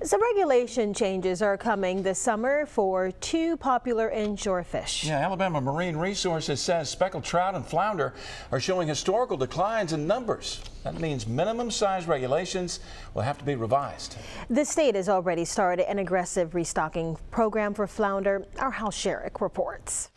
Some regulation changes are coming this summer for two popular inshore fish. Yeah, Alabama Marine Resources says speckled trout and flounder are showing historical declines in numbers. That means minimum size regulations will have to be revised. The state has already started an aggressive restocking program for flounder. Our Hal Sherrick reports.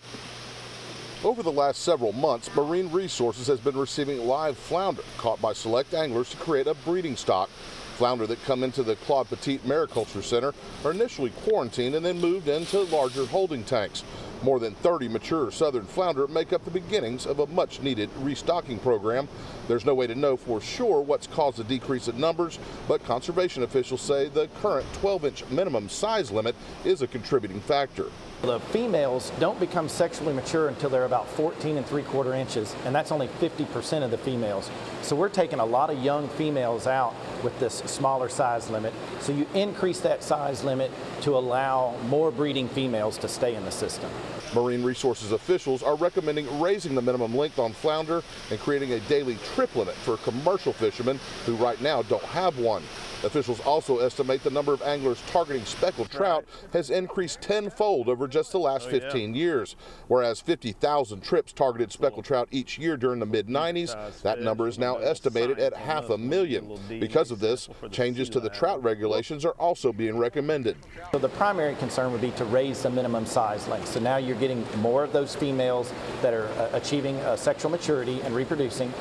Over the last several months, Marine Resources has been receiving live flounder caught by select anglers to create a breeding stock. Flounder that come into the Claude Petit Mariculture Center are initially quarantined and then moved into larger holding tanks. More than 30 mature southern flounder make up the beginnings of a much-needed restocking program. There's no way to know for sure what's caused the decrease in numbers, but conservation officials say the current 12-inch minimum size limit is a contributing factor. The females don't become sexually mature until they're about 14 3/4 inches, and that's only 50% of the females. So we're taking a lot of young females out with this smaller size limit. So you increase that size limit to allow more breeding females to stay in the system. Marine Resources officials are recommending raising the minimum length on flounder and creating a daily trip limit for commercial fishermen who right now don't have one. Officials also estimate the number of anglers targeting speckled trout has increased tenfold over just the last 15 years. Whereas 50,000 trips targeted speckled trout each year during the mid-90s, that number is now estimated at 500,000. Because of this, changes to the trout regulations are also being recommended. So the primary concern would be to raise the minimum size length. So now you're getting more of those females that are achieving sexual maturity and reproducing.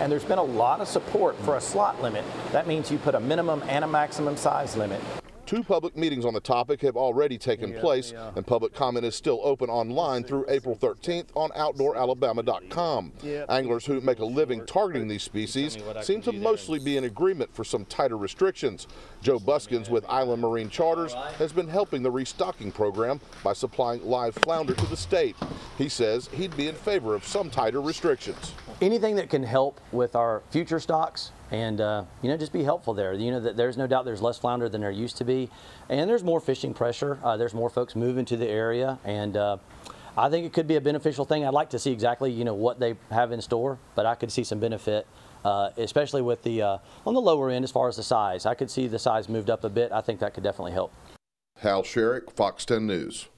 And there's been a lot of support for a slot limit. That means you put a minimum and a maximum size limit. 2 public meetings on the topic have already taken place, and public comment is still open online through April 13th on OutdoorAlabama.com. Anglers who make a living targeting these species seem to mostly be in agreement for some tighter restrictions. Joe Buskins with Island Marine Charters has been helping the restocking program by supplying live flounder to the state. He says he'd be in favor of some tighter restrictions. Anything that can help with our future stocks and just be helpful there. That there's no doubt there's less flounder than there used to be, and there's more fishing pressure. There's more folks moving to the area, and I think it could be a beneficial thing. I'd like to see exactly what they have in store, but I could see some benefit, especially with the on the lower end as far as the size. I could see the size moved up a bit. I think that could definitely help. Hal Sherrick, Fox 10 News.